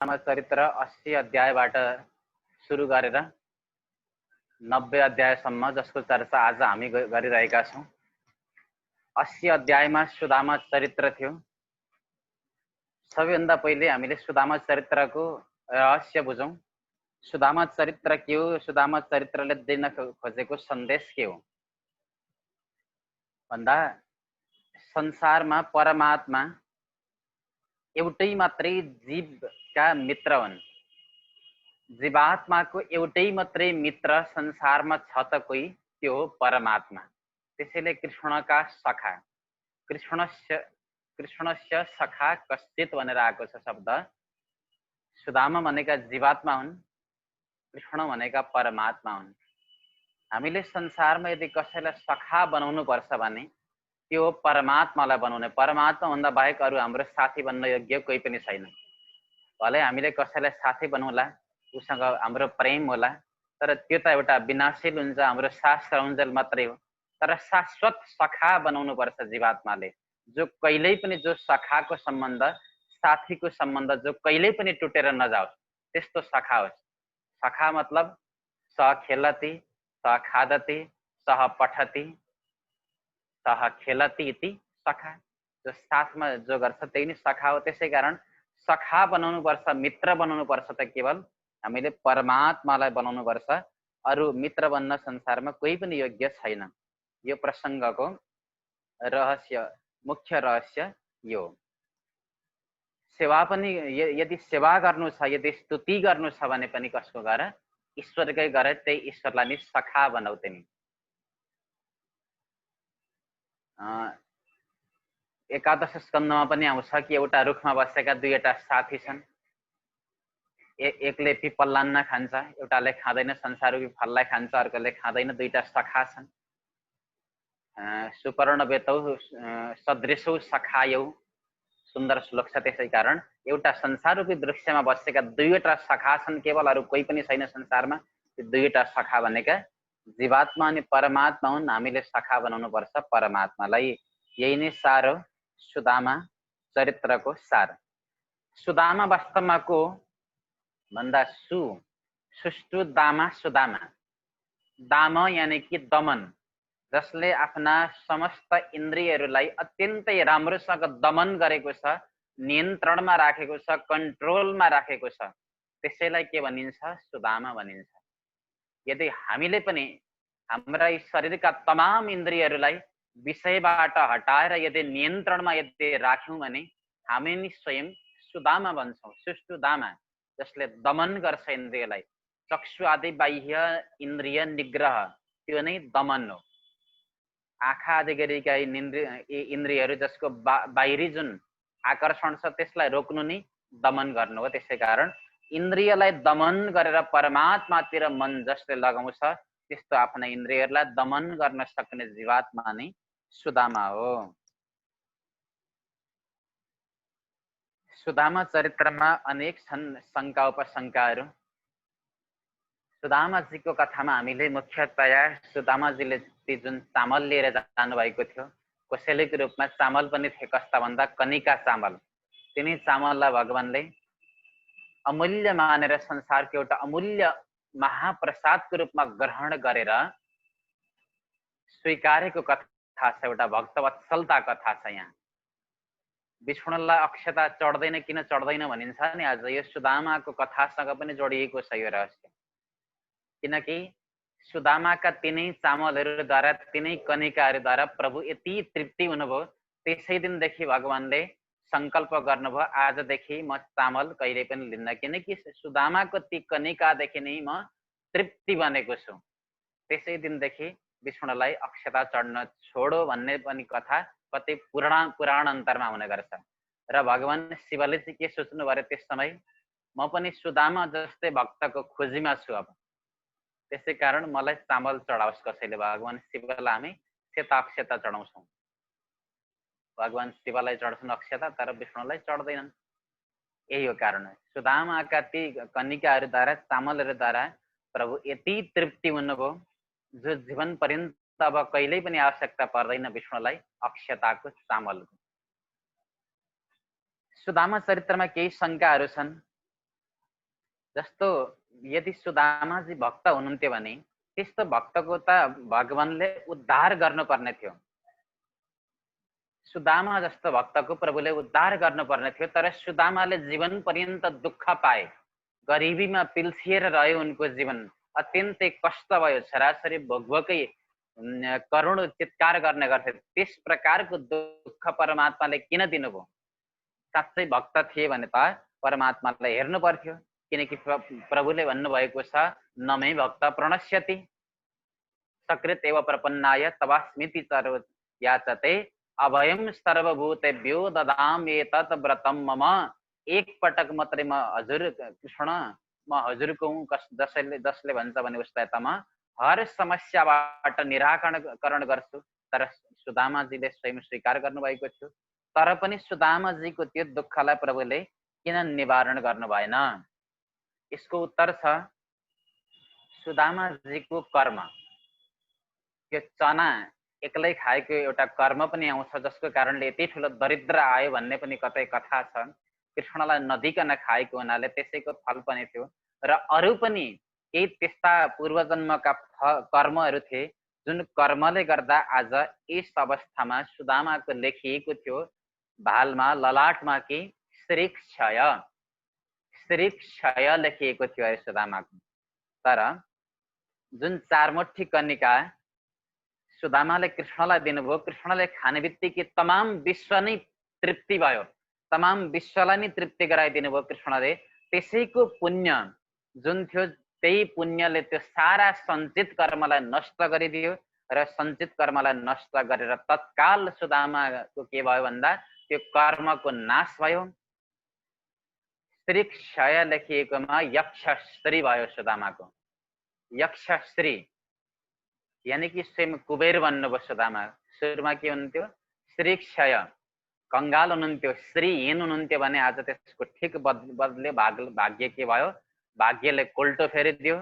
चरित्र 80 अध्यायबाट सुरु गरेर 90 अध्यायसम्म जसको चर्चा आज हामी गरिरहेका छौं। 80 अध्यायमा सुदामा चरित्र थियो। सबैभन्दा पहिले हामीले सुदामा चरित्रको रहस्य बुझौं। सुदामा चरित्र के हो, सुदामा चरित्रले दिन खोजेको सन्देश के हो भन्दा संसारमा परमात्मा एउटै मात्रै जीवका मित्र हुन्। जीवात्माको एउटै मात्रै मित्र संसारमा छ त कोही, त्यो हो परमात्मा। त्यसैले कृष्णका सखा, कृष्णस्य सखा कश्चित भनेर आएको छ शब्द। सुदामा भनेका जीवात्मा हुन्, कृष्ण भनेका परमात्मा हुन्। हामीले संसारमा यदि कसैलाई सखा बनाउनु पर्छ भने त्यो परमात्मालाई बनाउने। परमात्मा भन्दा बाहेक अरु हाम्रो साथी बन्न योग्य कोही पनि छैन। भले हामीले कसैलाई साथी बनाउला, उसँग हाम्रो प्रेम होला, तर त्यो त एउटा विनाशील हुन्छ, हाम्रो सास रौन्जेल मात्रै हो। तर शाश्वत सखा बनाउनु पर्छ जीवात्माले, जो कहिल्यै पनि, जो सखाको सम्बन्ध, साथीको सम्बन्ध जो कहिल्यै पनि टुटेर नजाओस्, त्यस्तो सखा होस्। सखा मतलब सह खेलति, सह खादति, सह पठति, सह खेलति इति सखा। जो साथमा जो गर्छ त्यही नै सखा हो। त्यसैकारण सखा बनाउनु पर्छ, मित्र बनाउनु पर्छ त केवल हामीले परमात्मालाई बनाउनु पर्छ। अरु मित्र बन्न संसारमा कोही पनि योग्य छैन। यो प्रसङ्गको रहस्य, मुख्य रहस्य यो। सेवा पनि यदि सेवा गर्नु छ, यदि स्तुति गर्नु छ भने पनि कसको गर, ईश्वरकै गर, त्यही ईश्वरलाई नि सखा बनाऊ तिमी। एकादश स्कन्धमा पनि आउँछ कि एउटा रुखमा बसेका दुईवटा साथी छन्। एकले पिपल खान्छ, एउटाले खाँदैन, संसाररूपी फललाई खान्छ, अर्कोले खाँदैन। दुईटा सखा छन्। सुपर्ण बेतौ सदृशौ सखायौ, सुन्दर श्लोक छ। त्यसै कारण एउटा संसाररूपी वृक्षमा बसेका दुईवटा सखा छन् केवल, अरु कोही पनि छैन संसारमा। त्यो दुईवटा सखा भनेका जीवात्मा अनि परमात्मा हुन्। हामीले सखा बनाउनु पर्छ परमात्मालाई। यही नै सार हो सुदामा चरित्रको सार। सुदामा वास्तवमा को भन्दा सुष्टु दामा सुदामा। दाम यानि कि दमन, जसले आफ्ना समस्त इन्द्रियहरूलाई अत्यन्तै राम्रोसँग दमन गरेको छ, नियन्त्रणमा राखेको छ, कन्ट्रोलमा राखेको छ, त्यसैलाई के भनिन्छ? सुदामा भनिन्छ। यदि हामीले पनि हाम्रा शरीरका तमाम इन्द्रियहरूलाई विषयबाट हटाएर यदि नियन्त्रणमा यदि राख्यौं भने हामी नि स्वयं सुदामा बन्छौं, सुष्टु दामा, जसले दमन गर्छ इन्द्रियलाई। चक्षु आदि बाह्य इन्द्रिय निग्रह, त्यो नै दमन हो। आँखा आदि गरेका इन्द्रियहरू जसको बाहिरी जुन आकर्षण छ त्यसलाई रोक्नु नै दमन गर्नु हो। त्यसैकारण इन्द्रियलाई दमन गरेर परमात्मातिर मन जसले लगाउँछ, त्यस्तो आफ्ना इन्द्रियहरूलाई दमन गर्न सक्ने जीवात्मा नै सुदामा हो। सुदामा चरित्रमा अनेक छन् शङ्का उपशङ्काहरू। सुदामाजीको कथामा हामीले मुख्यतया सुदामाजीले जुन चामल लिएर जानु भएको थियो, कोसेलीको रूपमा चामल पनि थिए। कस्ता भन्दा कनिका चामल। तिनी चामललाई भगवानले अमूल्य मानेर संसारको एउटा अमूल्य महाप्रसादको रूपमा ग्रहण गरेर स्वीकारेको कथा छ। एउटा भक्तवत्सलता कथा छ। यहाँ विष्णुलाई अक्षता चढ्दैन, किन चढ्दैन भनिन्छ नि। आज यो सुदामाको कथासँग पनि जोडिएको छ यो रहस्य। किनकि सुदामाका तिनै चामलहरूद्वारा, तिनै कनिकाहरूद्वारा प्रभु यति तृप्ति हुनुभयो, त्यसै दिनदेखि भगवानले संकल्प गर्नुभयो, आजदेखि म चामल कहिले पनि लिन्न, किनकि सुदामाको ती कनिकादेखि नै म तृप्ति बनेको छु। त्यसै दिनदेखि विष्णुलाई अक्षता चढ्न छोडो भन्ने पनि कथा कतै पुराण अन्तरमा हुने गर्छ। र भगवान शिवले चाहिँ के सोच्नु पर्यो त्यस समय, म पनि सुदामा जस्तै भक्तको खोजीमा छु अब, त्यसै कारण मलाई चामल चढाओस् कसैले। भगवान शिवलाई हामी सेता अक्षता चढाउँछौँ। भगवान शिवलाई चढ्छन् अक्षता, तर विष्णुलाई चढ्दैनन्। यही हो कारण। सुदामाका ती कनिकाहरूद्वारा, चामलहरूद्वारा प्रभु यति तृप्ति हुनुभयो, जो जीवन पर्यन्त अब कहिल्यै पनि आवश्यकता पर्दैन विष्णुलाई अक्षताको चामलको। सुदामा चरित्रमा केही शङ्काहरू छन्। जस्तो यदि सुदामाजी भक्त हुनुहुन्थ्यो भने त्यस्तो भक्तको त भगवानले उद्धार गर्नुपर्ने थियो। सुदामा जस्तो भक्तको प्रभुले उद्धार गर्नुपर्ने थियो, तर सुदामाले जीवन पर्यन्त दुःख पाए, गरिबीमा पिल्सिएर रह्यो उनको जीवन, अत्यन्तै कष्ट भयो, छोराछोरी भोकभोकै करुण चित्कार गर्ने गर्थे। त्यस प्रकारको दुःख परमात्माले किन दिनुभयो? साँच्चै भक्त थिए भने त परमात्मालाई हेर्नु पर्थ्यो, किनकि प्रभुले भन्नुभएको छ नमै भक्त प्रणश्यति सकृत एव प्रपन्नाय तवास्मिति चरो याचते अभयम सर्वभूतेभ्यो ददामि एतत् व्रतम मम। एक पटक मात्रै म हजुर कृष्ण म हजुरको हुँ, जसले भन्छ भने उसलाई त म हर समस्याबाट निराकरण गर्छु। तर सुदामाजीले स्वयं स्वीकार गर्नुभएको थियो, तर पनि सुदामाजीको त्यो दुःखलाई प्रभुले किन निवारण गर्नु भएन? यसको उत्तर छ सुदामाजीको कर्म। त्यो चना एक्लै खाएको एउटा कर्म पनि आउँछ, जसको कारणले यति ठुलो दरिद्र आयो भन्ने पनि कतै कथा छ। कृष्णलाई नदिकन खाएको हुनाले त्यसैको फल पनि थियो। र अरू पनि केही त्यस्ता पूर्वजन्मका कर्महरू थिए जुन कर्मले गर्दा आज यस अवस्थामा सुदामाको लेखिएको थियो भालमा ललाटमा कि श्रीक्षय लेखिएको थियो अरे सुदामाको। तर जुन चारमुठी कन्निका सुदामाले कृष्णलाई दिनुभयो, कृष्णले खाने बित्तिकै तमाम विश्व नै तृप्ति भयो, तमाम विश्वलाई नै तृप्ति गराइदिनु भयो कृष्णले। त्यसैको पुण्य जुन थियो त्यही पुण्यले त्यो सारा सञ्चित कर्मलाई नष्ट गरिदियो र सञ्चित कर्मलाई नष्ट गरेर तत्काल सुदामाको के भयो भन्दा त्यो कर्मको नाश भयो। श्रीक्षय लेखिएकोमा यक्षश्री भयो सुदामाको। यक्षश्री यानी कि स्वयं कुबेर भन्नुभयो सुदामा। सुरुमा के हुनुहुन्थ्यो? श्रीक्षय कंगाल हुनुहुन्थ्यो, श्रीहीन हुनुहुन्थ्यो भने आज त्यसको ठिक बदले भाग्य के भयो? भाग्यले कोल्टो फेरिदियो।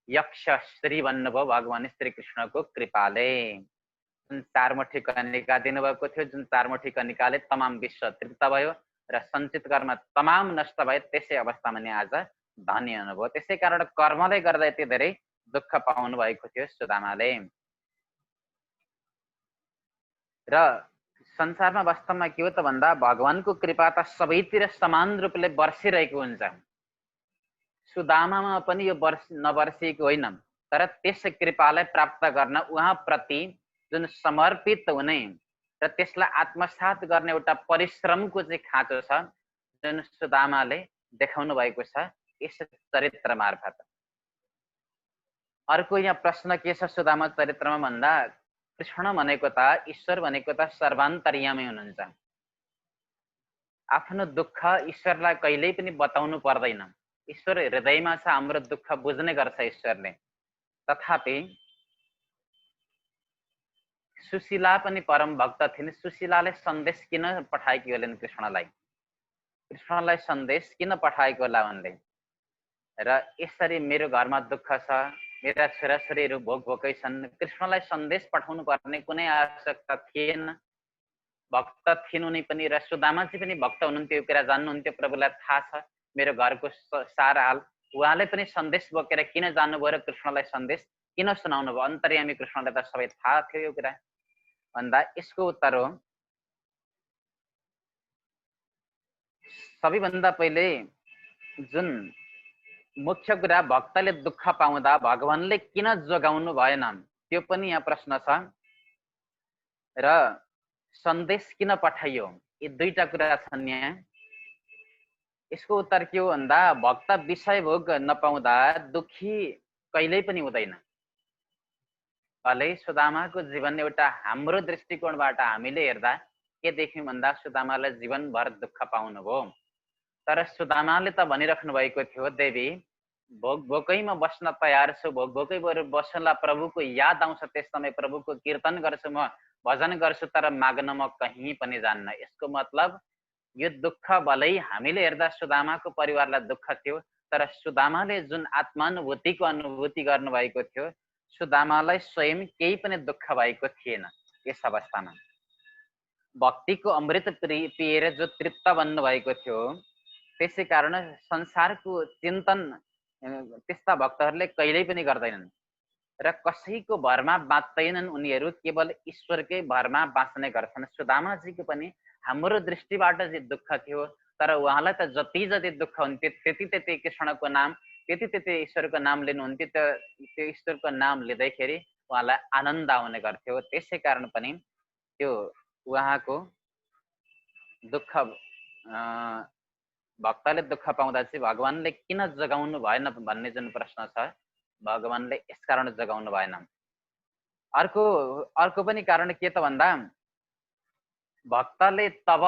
यक्षश्री भन्नुभयो भगवान श्री कृष्णको कृपाले। जुन चारमुठी कन्निका दिनुभएको थियो, जुन चारमुठी कन्निकाले तमाम विश्व तृप्त भयो र सञ्चित कर्म तमाम नष्ट भयो, त्यसै अवस्थामा नि आज धनी हुनुभयो। त्यसै कारण कर्मले गर्दा यति धेरै दुःख पाउनु भएको थियो सुदामाले। र संसारमा वास्तवमा के हो त भन्दा भगवानको कृपा त सबैतिर समान रूपले बर्सिरहेको हुन्छ। सुदामामा पनि यो नबर्सिएको होइन, तर त्यस कृपालाई प्राप्त गर्न उहाँ प्रति जुन समर्पित हुने र त्यसलाई आत्मसात गर्ने एउटा परिश्रमको चाहिँ खाँचो छ, जुन सुदामाले देखाउनु भएको छ यस चरित्र मार्फत। अर्को यहाँ प्रश्न के छ सुदामा चरित्रमा भन्दा, कृष्ण भनेको त ईश्वर भनेको त सर्वान्तर्यामी हुनुहुन्छ। आफ्नो दुःख ईश्वरलाई कहिल्यै पनि बताउनु पर्दैन। ईश्वर हृदयमा छ, हाम्रो दुःख बुझ्ने गर्छ ईश्वरले। तथापि सुशीला पनि परम भक्त थिइन्। सुशीलाले सन्देश किन पठाएकी होलिन् कृष्णलाई? कृष्णलाई सन्देश किन पठाएको होला उनले? र यसरी मेरो घरमा दुःख छ, मेरा छोराछोरीहरू भोकै छन्, कृष्णलाई सन्देश पठाउनु पर्ने कुनै आवश्यकता थिएन। भक्त थिइन् उनी पनि, र सुदामाजी पनि भक्त हुनुहुन्थ्यो, कुरा जान्नुहुन्थ्यो, प्रभुलाई थाहा छ मेरो घरको सारा हाल। उहाँले पनि सन्देश बोकेर किन जानुभयो र कृष्णलाई सन्देश किन सुनाउनु भयो? अन्तर्यामी कृष्णलाई त सबै थाहा थियो यो कुरा भन्दा यसको उत्तर हो, सबैभन्दा पहिले जुन मुख्य कुरा भक्तले दुःख पाउँदा भगवानले किन जोगाउनु भएन त्यो पनि यहाँ प्रश्न छ। र सन्देश किन पठाइयो, यी दुईटा कुरा छन् यहाँ। यसको उत्तर के हो भन्दा, भक्त विषय भोग नपाउँदा दुखी कहिल्यै पनि हुँदैन। भलै सुदामाको जीवन एउटा हाम्रो दृष्टिकोणबाट हामीले हेर्दा के देख्यौँ भन्दा सुदामाले जीवनभर दुःख पाउनुभयो। तर सुदामाले त भनिराख्नु भएको थियो, देवी भोकैमा बस्न तयार छु, भोकै बस्नलाई प्रभुको याद आउँछ, त्यस समय प्रभुको कीर्तन गर्छु, म भजन गर्छु, तर माग्न म कहीँ पनि जान्न। यसको मतलब यो दुःख भलै हामीले हेर्दा सुदामाको परिवारलाई दुःख थियो, तर सुदामाले जुन आत्मानुभूतिको अनुभूति गर्नुभएको थियो, सुदामालाई स्वयं केही पनि दुःख भएको थिएन। यस अवस्थामा भक्तिको अमृत पिएर जो तृप्त बन्नुभएको थियो, त्यसै कारण संसारको चिन्तन त्यस्ता भक्तहरूले कहिल्यै पनि गर्दैनन् र कसैको भरमा बाँच्दैनन्। उनीहरू केवल ईश्वरकै भरमा बाँच्ने गर्छन्। सुदामाजीको पनि हाम्रो दृष्टिबाट चाहिँ दुःख थियो, तर उहाँलाई त जति जति दुःख हुन्थ्यो त्यति त्यति कृष्णको नाम, त्यति त्यति ईश्वरको नाम लिनुहुन्थ्यो। त्यो ईश्वरको नाम लिँदैखेरि उहाँलाई आनन्द आउने गर्थ्यो। त्यसै कारण पनि त्यो उहाँको दुःख भक्तले दुःख पाउँदा चाहिँ भगवानले किन जगाउनु भएन भन्ने जुन प्रश्न छ, भगवानले यसकारण जगाउनु भएन। अर्को पनि कारण के त भन्दा भक्तले तब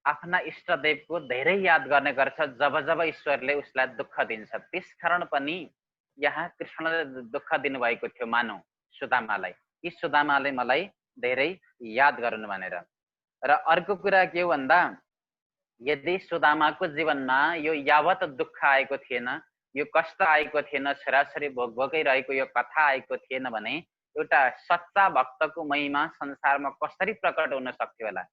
आफ्ना इष्टदेवको धेरै याद गर्ने गर्छ जब जब ईश्वरले उसलाई दुःख दिन्छ। त्यसकारण पनि यहाँ कृष्णले दुःख दिनुभएको थियो मानौ सुदामालाई, कि सुदामाले मलाई धेरै याद गर्नु भनेर। र अर्को कुरा के हो भन्दा यदि सुदामाको जीवनमा यो यावत दुःख आएको थिएन, यो कष्ट आएको थिएन, छोराछोरी भोकै रहेको यो कथा आएको थिएन भने एउटा सच्चा भक्तको महिमा संसारमा कसरी प्रकट हुन सक्थ्यो होला।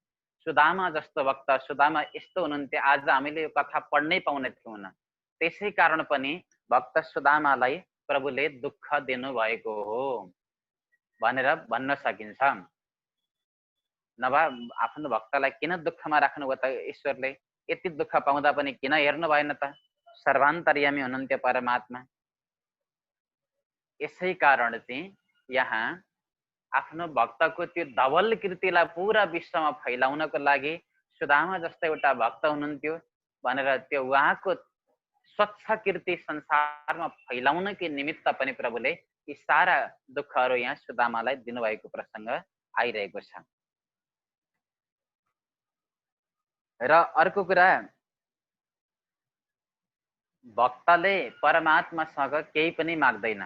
सुदामा जस्तो भक्त, सुदामा यस्तो हुनुहुन्थ्यो, आज हामीले यो कथा पढ्नै पाउने थियौँ। त्यसै कारण पनि भक्त सुदामालाई प्रभुले दुःख दिनुभएको हो भनेर भन्न सकिन्छ। नभए आफ्नो भक्तलाई किन दुःखमा राख्नुभयो त ईश्वरले? यति दुःख पाउँदा पनि किन हेर्नु भएन त? सर्वान्तर्यामी हुनुहुन्थ्यो परमात्मा। यसै कारण चाहिँ यहाँ आफ्नो भक्तको त्यो धवल कृतिलाई पुरा विश्वमा फैलाउनको लागि सुदामा जस्तो एउटा भक्त हुनुहुन्थ्यो भनेर त्यो उहाँको स्वच्छ कीर्ति संसारमा फैलाउनकै निमित्त पनि प्रभुले यी सारा दुःखहरू यहाँ सुदामालाई दिनुभएको प्रसङ्ग आइरहेको छ। र अर्को कुरा, भक्तले परमात्मासँग केही पनि माग्दैन,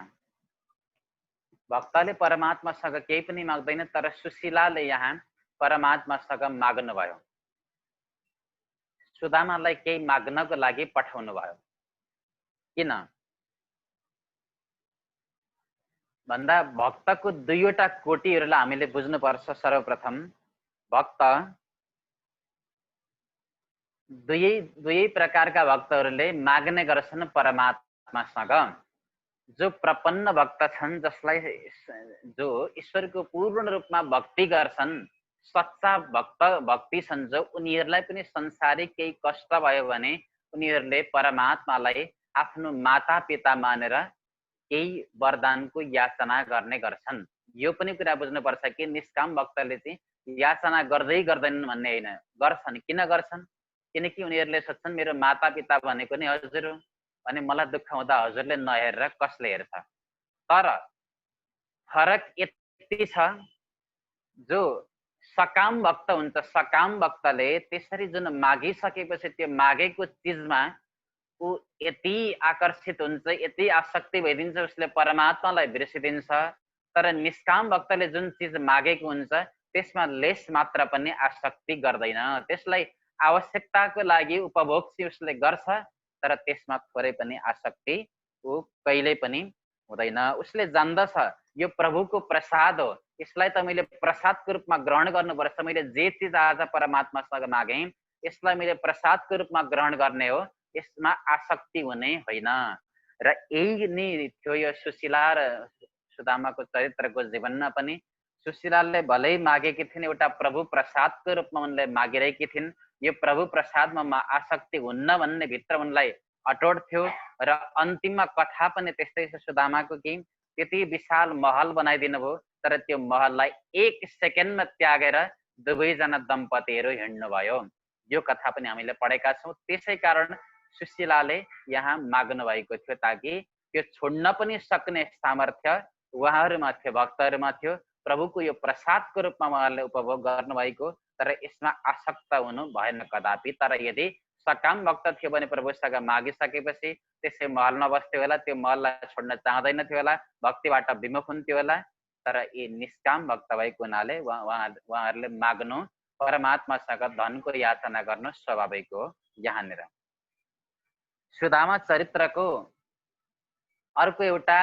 भक्तले परमात्मासँग केही पनि माग्दैन, तर सुशीलाले यहाँ परमात्मासँग माग्नु भयो, सुदामालाई केही माग्नको लागि पठाउनु भयो। किन भन्दा भक्तको दुईवटा कोटिहरूलाई हामीले बुझ्नुपर्छ। सर्वप्रथम भक्त दुई प्रकारका भक्तहरूले माग्ने गर्छन् परमात्मासँग। जो प्रपन्न भक्त छन्, जसलाई जो ईश्वरको पूर्ण रूपमा भक्ति गर्छन्, सच्चा भक्ति छन् जो, उनीहरूलाई पनि संसारिक केही कष्ट भयो भने उनीहरूले परमात्मालाई आफ्नो माता पिता मानेर केही वरदानको याचना गर्ने गर्छन्। यो पनि कुरा बुझ्नुपर्छ कि निष्काम भक्तले चाहिँ याचना गर्दै गर्दैनन् भन्ने होइन, गर्छन्। किन गर्छन्? किनकि उनीहरूले सोच्छन् मेरो माता पिता भनेको नि हजुर हो, अनि मलाई दुःख हुँदा हजुरले नहेरेर कसले हेर्छ? तर फरक यति छ, जो सकाम भक्त हुन्छ, सकाम भक्तले त्यसरी जुन मागिसकेपछि त्यो मागेको चिजमा ऊ यति आकर्षित हुन्छ, यति आसक्ति भइदिन्छ, उसले परमात्मालाई बिर्सिदिन्छ। तर निष्काम भक्तले जुन चिज मागेको हुन्छ त्यसमा लेस मात्र पनि आसक्ति गर्दैन, त्यसलाई आवश्यकताको लागि उपभोग चाहिँ उसले गर्छ, तर त्यसमा थोरै पनि आसक्ति ऊ कहिल्यै पनि हुँदैन। उसले जान्दछ यो प्रभुको प्रसाद हो, यसलाई त मैले प्रसादको रूपमा ग्रहण गर्नुपर्छ। मैले जे चिज आज परमात्मासँग मागेँ यसलाई मैले प्रसादको रूपमा ग्रहण गर्ने हो, यसमा आसक्ति हुने होइन। र यही नै थियो यो सुशीला र सुदामाको चरित्रको जीवनमा पनि। सुशीलाले भलै मागेकी थिइन्, एउटा प्रभु प्रसादको रूपमा उनले मागिरहेकी थिइन्। यो प्रभु प्रसादमा आसक्ति हुन्न भन्ने भित्र उनलाई अटोट थियो। र अन्तिममा कथा पनि त्यस्तै छ सुदामाको, कि त्यति विशाल महल बनाइदिनु भयो, तर त्यो महललाई 1 सेकेन्डमा त्यागेर दुवैजना दम्पतिहरू हिँड्नुभयो। यो कथा पनि हामीले पढेका छौँ। त्यसै कारण सुशीलाले यहाँ माग्नु भएको थियो, ताकि त्यो छोड्न पनि सक्ने सामर्थ्य उहाँहरूमा थियो, भक्तहरूमा थियो। प्रभुको यो प्रसादको रूपमा उहाँहरूले उपभोग गर्नुभएको, तर यसमा आसक्त हुनु भएन कदापि। तर यदि सकाम भक्त थियो भने प्रभुसँग मागिसकेपछि त्यसै महलमा बस्थ्यो होला, त्यो महललाई छोड्न चाहँदैन थियो होला, भक्तिबाट विमुख हुन्थ्यो होला। तर यी निष्काम भक्त भएको हुनाले उहाँहरूले माग्नु, परमात्मासँग धनको याचना गर्नु स्वाभाविक हो। यहाँनिर सुदामा चरित्रको अर्को एउटा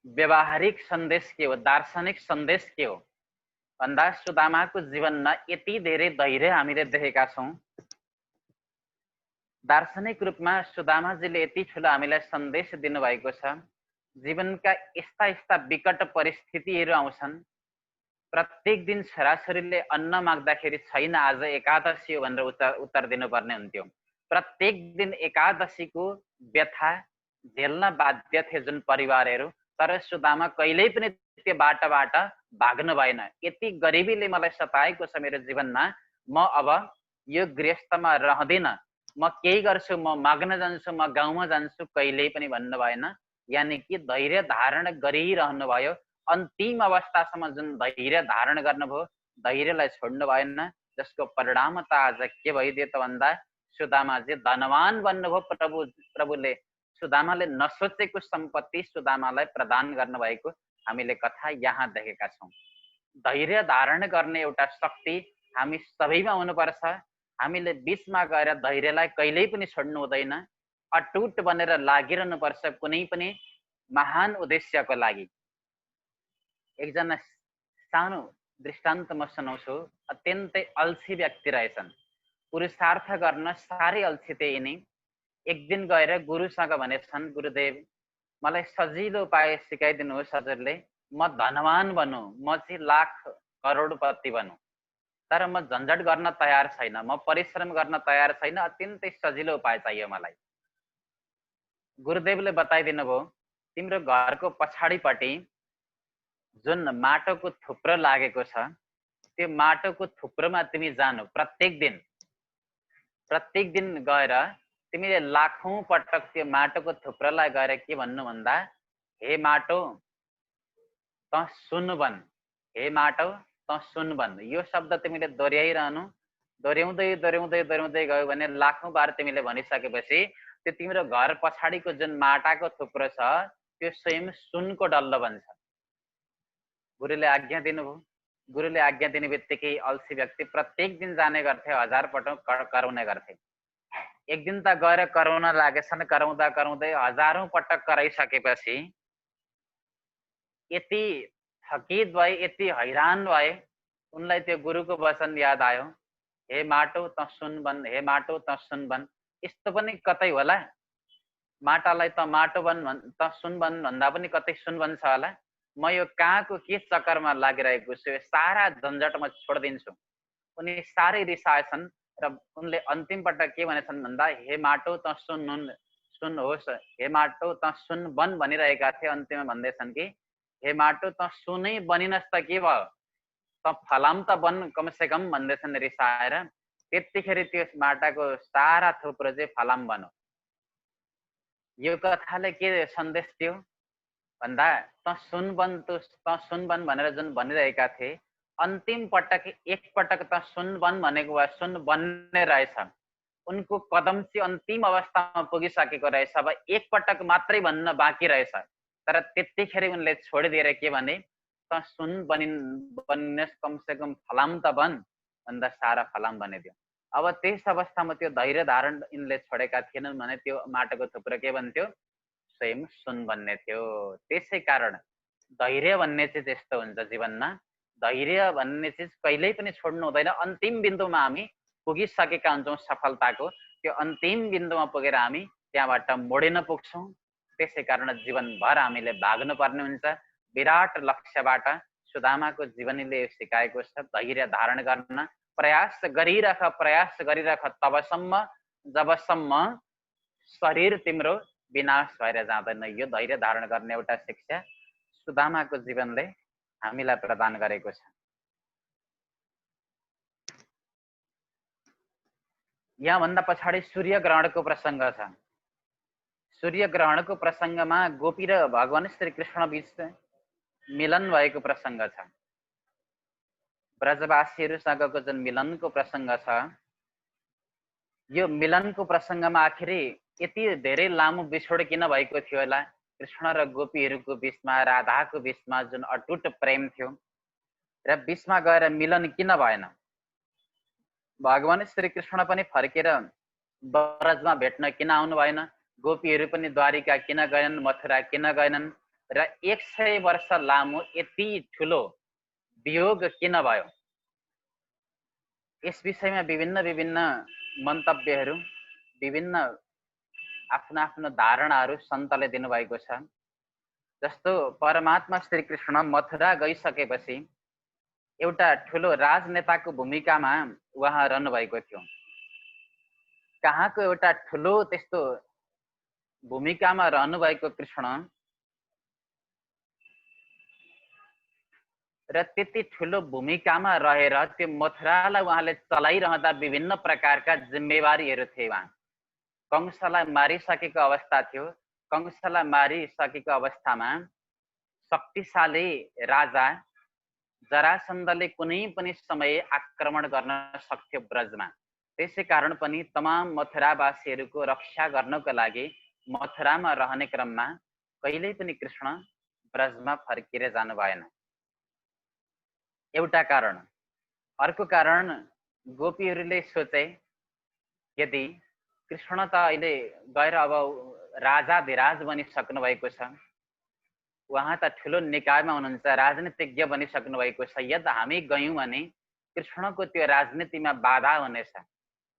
व्यवहारिक सन्देश के हो, दार्शनिक सन्देश के हो भन्दा सुदामाको जीवनमा यति धेरै धैर्य हामीले देखेका छौँ। दार्शनिक रूपमा सुदामाजीले यति ठुलो हामीलाई सन्देश दिनुभएको छ। जीवनका यस्ता यस्ता विकट परिस्थितिहरू आउँछन्, प्रत्येक दिन छोराछोरीले अन्न माग्दाखेरि छैन आज एकादशी हो भनेर उत्तर दिनुपर्ने हुन्थ्यो। प्रत्येक दिन एकादशीको व्यथा झेल्न बाध्य थिए जुन परिवारहरू, तर सुदामा कहिल्यै पनि त्यो बाटोबाट भाग्नु भएन। यति गरिबीले मलाई सताएको छ मेरो जीवनमा, म अब यो गृहस्थमा रहँदिन, म केही गर्छु, म माग्न जान्छु, म गाउँमा जान्छु, कहिल्यै पनि भन्नु भएन। यानि कि धैर्य धारण गरिरहनु भयो। अन्तिम अवस्थासम्म जुन धैर्य धारण गर्नुभयो, धैर्यलाई छोड्नु भएन, जसको परिणाम त आज के भइदियो त भन्दा सुदामाजी धनवान बन्नुभयो। प्रभुले सुदामाले नसोचेको सम्पत्ति सुदामालाई प्रदान गर्नुभएको हामीले कथा यहाँ देखेका छौँ। धैर्य धारण गर्ने एउटा शक्ति हामी सबैमा हुनुपर्छ। हामीले बिचमा गएर धैर्यलाई कहिल्यै पनि छोड्नु हुँदैन, अटुट बनेर लागिरहनुपर्छ कुनै पनि महान उद्देश्यको लागि। एकजना सानो दृष्टान्त म सुनाउँछु। अत्यन्तै अल्छी व्यक्ति रहेछन्, पुरुषार्थ गर्न साह्रै अल्छी थिए यिनी। एक दिन गएर गुरुसँग भनेछन्, गुरुदेव मलाई सजिलो उपाय सिकाइदिनुहोस् हजुरले, म धनवान बनौँ, म चाहिँ लाख करोडपति बनौँ, तर म झन्झट गर्न तयार छैन, म परिश्रम गर्न तयार छैन, अत्यन्तै सजिलो उपाय चाहियो मलाई। गुरुदेवले बताइदिनु भयो, तिम्रो घरको पछाडिपट्टि जुन माटोको थुप्रो लागेको छ, त्यो माटोको थुप्रोमा तिमी जानु। प्रत्येक दिन गएर तिमीले लाखौं पटक त्यो माटोको थुप्रोलाई गएर के भन्नु भन्दा, हे माटो त सुन बन, हे माटो त सुन बन। यो शब्द तिमीले दोहोऱ्याइरहनु। दोहोऱ्याउँदै दोहोऱ्याउँदै दोहोऱ्याउँदै गयो भने लाखौं बार तिमीले भनिसकेपछि त्यो तिम्रो घर पछाडिको जुन माटाको थुप्रो छ त्यो स्वयं सुनको डल्लो बन्छ। गुरुले आज्ञा दिनुभयो। गुरुले आज्ञा दिने बित्तिकै अल्छी व्यक्ति प्रत्येक दिन जाने गर्थे, 1000 पटक कराउने गर्थे। एक दिन त गएर कराउन लागेछन्, कराउँदा कराउँदै हजारौं पटक कराइसकेपछि यति थकित भए, यति हैरान भए, उनलाई त्यो गुरुको वचन याद आयो, हे माटो त सुन बन, हे माटो त सुन बन। यस्तो पनि कतै होला, माटालाई त माटो बन त सुन बन भन्दा पनि कतै सुन बन्छ होला। म यो कहाँको के चक्करमा लागिरहेको छु, यो सारा झन्झट म छोडिदिन्छु। उनी साह्रै रिसाएछन् र उनले अन्तिम पटक के भनेछन् भन्दा, हे माटो त सुन होस्, हे माटो त सुन बन भनिरहेका थिए। अन्तिममा भन्दैछन् कि हे माटो त सुनै बनिनस् त के भयो, त फलाम त बन कमसे कम भन्दैछन् रिसाएर। त्यतिखेर त्यो माटाको सारा थुप्रो चाहिँ फलाम बन्यो। यो कथाले के सन्देश दियो भन्दा, त सुन बन भनेर जुन भनिरहेका थिए, अन्तिम पटक एक पटक त सुन बन भनेको वा सुन बन्ने रहेछ। उनको कदम चाहिँ अन्तिम अवस्थामा पुगिसकेको रहेछ, अब एक पटक मात्रै भन्न बाँकी रहेछ। तर त्यतिखेर उनले छोडिदिएर के भने, त सुन बनिनस् कमसे कम फलाम त बन भन्दा सारा फलाम बनिदियो। अब त्यस अवस्थामा त्यो धैर्य धारण यिनले छोडेका थिएनन् भने त्यो माटोको थुप्रो के बन्थ्यो, स्वयं सुन बन्ने थियो। त्यसै कारण धैर्य भन्ने चिज यस्तो हुन्छ जीवनमा, धैर्य भन्ने चिज कहिल्यै पनि छोड्नु हुँदैन। अन्तिम बिन्दुमा हामी पुगिसकेका हुन्छौँ सफलताको, त्यो अन्तिम बिन्दुमा पुगेर हामी त्यहाँबाट मोडिन पुग्छौँ। त्यसै कारण जीवनभर हामीले भाग्नु पर्ने हुन्छ विराट लक्ष्यबाट। सुदामाको जीवनीले सिकाएको छ धैर्य धारण गर्न प्रयास गरिरह तबसम्म जबसम्म शरीर तिम्रो विनाश भएर जाँदैन। यो धैर्य धारण गर्ने एउटा शिक्षा सुदामाको जीवनले हामीलाई प्रदान गरेको छ। यहाँ भन्दा पछाडि सूर्य ग्रहणको प्रसङ्ग छ। सूर्य ग्रहणको प्रसङ्गमा गोपी र भगवान श्री कृष्ण बीच मिलन भएको प्रसङ्ग छ। ब्रजवासीहरूसँगको जुन मिलनको प्रसङ्ग छ, यो मिलनको प्रसङ्गमा आखिरै यति धेरै लामो बिछोड किन भएको थियो होला? कृष्ण र गोपीहरूको बिचमा, राधाको बिचमा जुन अटुट प्रेम थियो र बिचमा गएर मिलन किन भएन? भगवान श्री कृष्ण पनि फर्केर ब्रजमा भेट्न किन आउनु भएन? गोपीहरू पनि द्वारिका किन गएनन्, मथुरा किन गएनन्? र 100 वर्ष लामो यति ठुलो वियोग किन भयो? यस विषयमा विभिन्न मन्तव्यहरू विभिन्न आफ्नो आफ्नो धारणाहरू सन्तले दिनुभएको छ। जस्तो परमात्मा श्री कृष्ण मथुरा गइसकेपछि एउटा ठुलो राजनेताको भूमिकामा उहाँ रहनु भएको थियो। कहाँको एउटा ठुलो त्यस्तो भूमिकामा रहनु भएको कृष्ण र त्यति ठुलो भूमिकामा रहेर त्यो मथुरालाई उहाँले चलाइरहँदा विभिन्न प्रकारका जिम्मेवारीहरू थिए। उहाँ कंसलाई मारिसकेको अवस्था थियो। कंसलाई मारिसकेको अवस्थामा शक्तिशाली राजा जरासन्धले कुनै पनि समय आक्रमण गर्न सक्थ्यो ब्रजमा। त्यसै कारण पनि तमाम मथुरावासीहरूको रक्षा गर्नको लागि मथुरामा रहने क्रममा कहिल्यै पनि कृष्ण ब्रजमा फर्किएर जानु भएन। एउटा कारण। अर्को कारण गोपीहरूले सोचे यदि कृष्ण त अहिले गएर अब राजाधिराज बनिसक्नु भएको छ, उहाँ त ठुलो निकायमा हुनुहुन्छ, राजनीतिज्ञ बनिसक्नु भएको छ, यदि हामी गयौँ भने कृष्णको त्यो राजनीतिमा बाधा हुनेछ।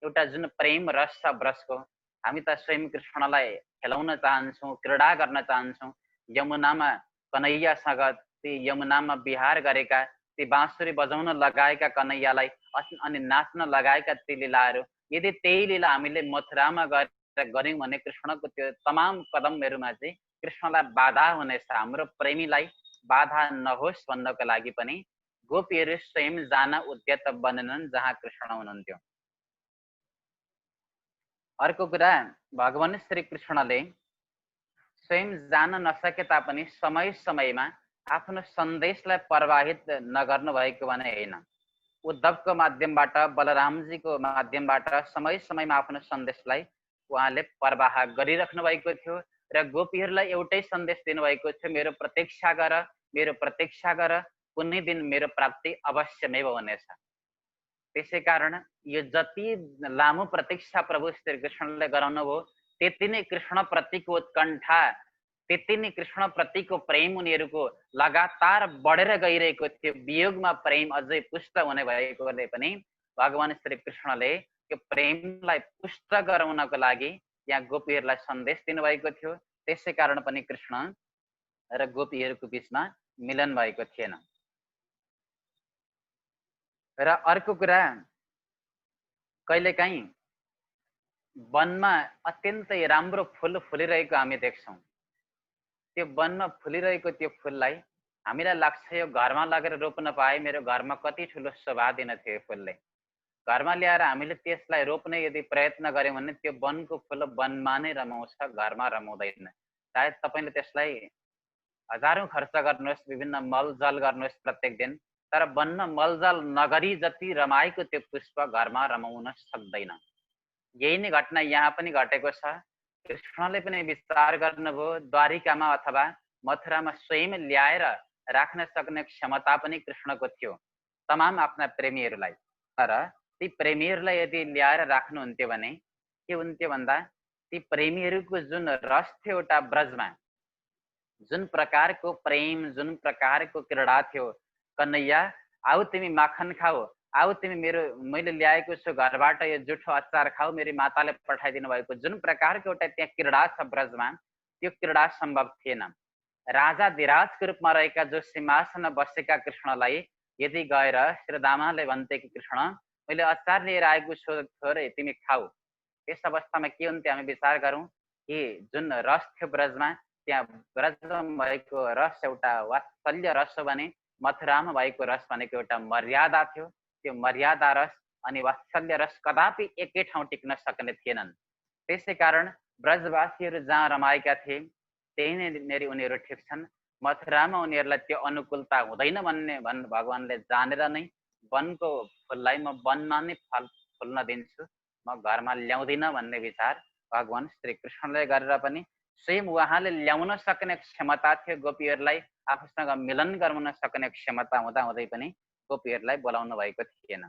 एउटा जुन प्रेम रस छ ब्रजको, हामी त स्वयं कृष्णलाई खेलाउन चाहन्छौँ, क्रीडा गर्न चाहन्छौँ। यमुनामा कन्हैयासँग ती यमुनामा विहार गरेका, ती बाँसुरी बजाउन लगाएका कन्हैयालाई अनि नाच्न लगाएका ती लीलाहरू, यदि त्यही लीला हामीले मथुरामा गएर गऱ्यौँ भने कृष्णको त्यो तमाम कदमहरूमा चाहिँ कृष्णलाई बाधा हुनेछ। हाम्रो प्रेमीलाई बाधा नहोस् भन्नको लागि पनि गोपीहरू स्वयं जान उद्यत बनेनन् जहाँ कृष्ण हुनुहुन्थ्यो। अर्को कुरा, भगवान श्री कृष्णले स्वयं जान नसके तापनि समय समयमा आफ्नो सन्देशलाई प्रवाहित नगर्नु भएको भने होइन। उद्धवको माध्यमबाट, बलरामजीको माध्यमबाट समय समयमा आफ्नो सन्देशलाई उहाँले प्रवाह गरिराख्नु भएको थियो र गोपीहरूलाई एउटै सन्देश दिनुभएको थियो, मेरो प्रतीक्षा गर, मेरो प्रतीक्षा गर, कुनै दिन मेरो प्राप्ति अवश्यमेव हुनेछ। त्यसै कारण यो जति लामो प्रतीक्षा प्रभु श्री कृष्णले गराउनु भयो, त्यति नै कृष्ण प्रतिको उत्कण्ठा, त्यति नै कृष्ण प्रतिको प्रेम उनीहरूको लगातार बढेर गइरहेको थियो। वियोगमा प्रेम अझै पुष्ट हुने भएकोले पनि भगवान श्री कृष्णले त्यो प्रेमलाई पुष्ट गराउनको लागि यहाँ गोपीहरूलाई सन्देश दिनुभएको थियो। त्यसै कारण पनि कृष्ण र गोपीहरूको बिचमा मिलन भएको थिएन। र अर्को कुरा, कहिलेकाहीँ वनमा अत्यन्तै राम्रो फुल फुलिरहेको हामी देख्छौँ। त्यो वनमा फुलिरहेको त्यो फुललाई हामीलाई लाग्छ यो घरमा लगेर रोप्न पाए मेरो घरमा कति ठुलो शोभा दिन थियो फुलले। घरमा ल्याएर हामीले त्यसलाई रोप्ने यदि प्रयत्न गऱ्यौँ भने त्यो वनको फुल वनमा नै रमाउँछ, घरमा रमाउँदैन। सायद तपाईँले त्यसलाई हजारौँ खर्च गर्नुहोस्, विभिन्न मलजल गर्नुहोस् प्रत्येक दिन, तर वनमा मलजल नगरी जति रमाएको त्यो पुष्प घरमा रमाउन सक्दैन। यही नै घटना यहाँ पनि घटेको छ। कृष्णले पनि विचार गर्नुभयो, द्वारिकामा अथवा मथुरामा स्वयं ल्याएर राख्न सक्ने क्षमता पनि कृष्णको थियो तमाम आफ्ना प्रेमीहरूलाई। तर ती प्रेमीहरूलाई यदि ल्याएर राख्नुहुन्थ्यो भने के हुन्थ्यो भन्दा ती प्रेमीहरूको जुन रस थियो एउटा ब्रजमा, जुन प्रकारको प्रेम, जुन प्रकारको क्रीडा थियो, कन्हैया आऊ तिमी माखन खाऊ, आऊ तिमी मेरो मैले ल्याएको छु घरबाट यो जुठो अचार खाऊ, मेरी माताले पठाइदिनु भएको जुन प्रकारको एउटा त्यहाँ क्रीडा छ ब्रजमा, त्यो क्रीडा सम्भव थिएन। राजाधिराजको रूपमा रहेका जो सिंहासनमा बसेका कृष्णलाई यदि गएर श्रीदामाले भन्थे कि कृष्ण मैले अचार लिएर आएको छु थोरै तिमी खाऊ, त्यस अवस्थामा के हुन्थ्यो हामी विचार गरौँ कि जुन रस थियो ब्रजमा, त्यहाँ ब्रजमा भएको रस एउटा वात्सल्य रस हो भने मथुरामा भएको रस भनेको एउटा मर्यादा थियो। त्यो मर्यादा रस अनि वात्सल्य रस कदापि एकै ठाउँ टिक्न सक्ने थिएनन्। त्यसै कारण ब्रजवासीहरू जहाँ रमाएका थिए त्यही नै उनीहरू ठिक्छन्। मथुरामा उनीहरूलाई त्यो अनुकूलता हुँदैन भन्ने भगवानले जानेर नै वनको फुललाई म वनमा नै फुल्न दिन्छु, म घरमा ल्याउँदिनँ भन्ने विचार भगवान श्री कृष्णले गरेर पनि स्वयं उहाँले ल्याउन सक्ने क्षमता थियो गोपीहरूलाई, आफूसँग मिलन गराउन सक्ने क्षमता हुँदा हुँदै पनि गोपीहरूलाई बोलाउनु भएको थिएन।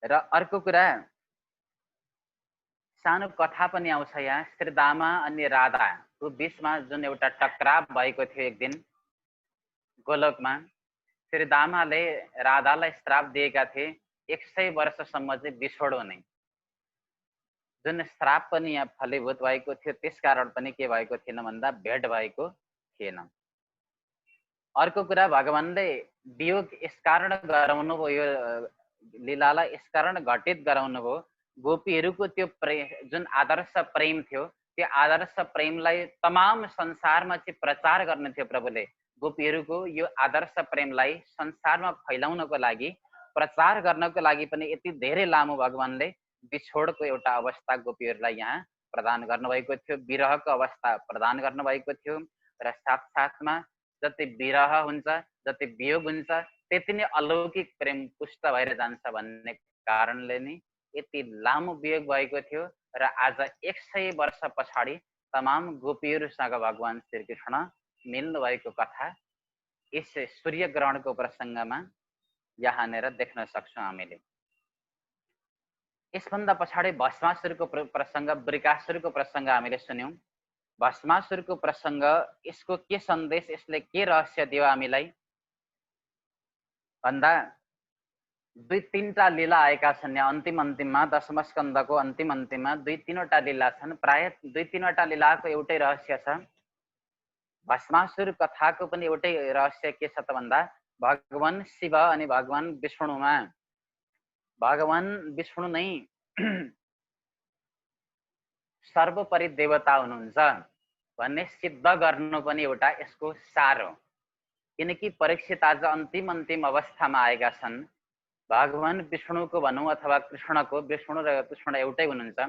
र अर्को कुरा, सानो कथा पनि आउँछ यहाँ। श्रीदामा अनि राधाको बिचमा जुन एउटा टकराव भएको थियो एक दिन गोलोकमा, श्रीदामाले राधालाई श्राप दिएका थिए, 100 वर्षसम्म चाहिँ बिछोड हुने जुन श्राप पनि यहाँ फलीभूत भएको थियो, त्यस कारण पनि के भएको थिएन भन्दा भेट भएको थिएन। अर्को कुरा भगवानले वियोग यस कारण गराउनु भयो, यो लीलालाई यस कारण घटित गराउनु भयो, गोपीहरूको त्यो जुन आदर्श प्रेम थियो, त्यो आदर्श प्रेमलाई तमाम संसारमा चाहिँ प्रचार गर्ने थियो प्रभुले। गोपीहरूको यो आदर्श प्रेमलाई संसारमा फैलाउनको लागि, प्रचार गर्नको लागि पनि यति धेरै लामो भगवानले बिछोडको एउटा अवस्था गोपीहरूलाई यहाँ प्रदान गर्नुभएको थियो, विरहको अवस्था प्रदान गर्नुभएको थियो। र साथसाथमा जति विरह हुन्छ, जति वियोग हुन्छ, त्यति नै अलौकिक प्रेम पुष्ट भएर जान्छ भन्ने कारणले नि यति लामो वियोग भएको थियो। र आज 100 वर्ष पछाडि तमाम गोपीहरूसँग भगवान श्रीकृष्ण मिल्नु भएको कथा यस सूर्य ग्रहणको प्रसङ्गमा यहाँनिर देख्न सक्छौँ हामीले। यसभन्दा पछाडि भस्मासुरको प्रसङ्ग, वृकासुरको प्रसङ्ग हामीले सुन्यौँ। भस्मासुरको प्रसङ्ग, यसको के सन्देश, यसले के रहस्य दियो हामीलाई भन्दा 2-3टा लीला आएका छन् यहाँ अन्तिममा, दशम स्कन्धको अन्तिममा 2-3वटा लीला छन्। प्राय 2-3वटा लीलाको एउटै रहस्य छ। भस्मासुर कथाको पनि एउटै रहस्य के छ त भन्दा भगवान शिव अनि भगवान विष्णुमा, भगवान विष्णु नै सर्वोपरि देवता हुनुहुन्छ भन्ने सिद्ध गर्नु पनि एउटा यसको सार हो। किनकि परीक्षित आज अन्तिम अवस्थामा आएका छन्। भगवान विष्णुको भनौँ अथवा कृष्णको, विष्णु र कृष्ण एउटै हुनुहुन्छ,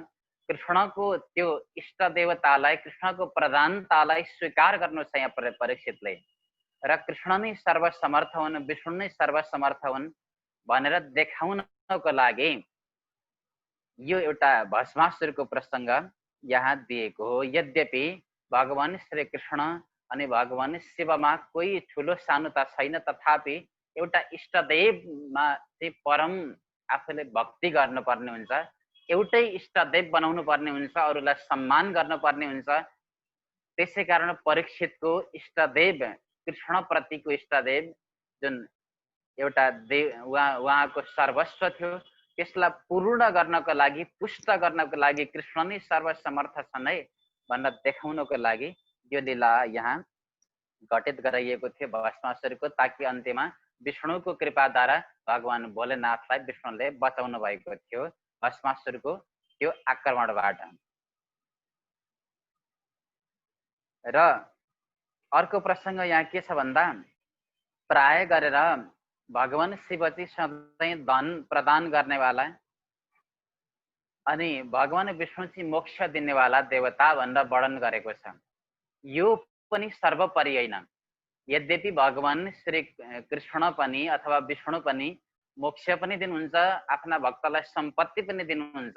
कृष्णको त्यो इष्ट देवतालाई, कृष्णको प्रधानतालाई स्वीकार गर्नु छ यहाँ परीक्षितले। र कृष्ण नै सर्वसमर्थ हुन्, विष्णु नै सर्वसमर्थ हुन् भनेर देखाउनको लागि यो एउटा भस्मासुरको प्रसङ्ग यहाँ दिएको हो। यद्यपि भगवान श्री कृष्ण अनि भगवान शिवमा कोही ठुलो सानोता छैन, तथापि एउटा इष्टदेवमा चाहिँ परम आफूले भक्ति गर्नुपर्ने हुन्छ, एउटै इष्टदेव बनाउनु पर्ने हुन्छ, अरूलाई सम्मान गर्नुपर्ने हुन्छ। त्यसै कारण परीक्षितको इष्टदेव, कृष्णप्रतिको इष्टदेव जुन एउटा उहाँको सर्वस्व थियो, त्यसलाई पूर्ण गर्नको लागि, पुष्ट गर्नको लागि कृष्ण नै सर्वसमर्थ छन् है भनेर देखाउनको लागि यो लीला यहाँ घटित गराइएको थियो भस्मासुरको, ताकि अन्त्यमा विष्णुको कृपाद्वारा भगवान भोलेनाथलाई विष्णुले बचाउनु भएको थियो भस्मासुरको त्यो आक्रमणबाट। र अर्को प्रसङ्ग यहाँ के छ भन्दा प्राय गरेर भगवान शिव चाहिँ सधैँ धन प्रदान गर्नेवाला अनि भगवान विष्णु चाहिँ मोक्ष दिनेवाला देवता भनेर वर्णन गरेको छ। यो पनि सर्वोपरि होइन। यद्यपि भगवान श्री कृष्ण पनि अथवा विष्णु पनि मोक्ष पनि दिनुहुन्छ, आफ्ना भक्तलाई सम्पत्ति पनि दिनुहुन्छ,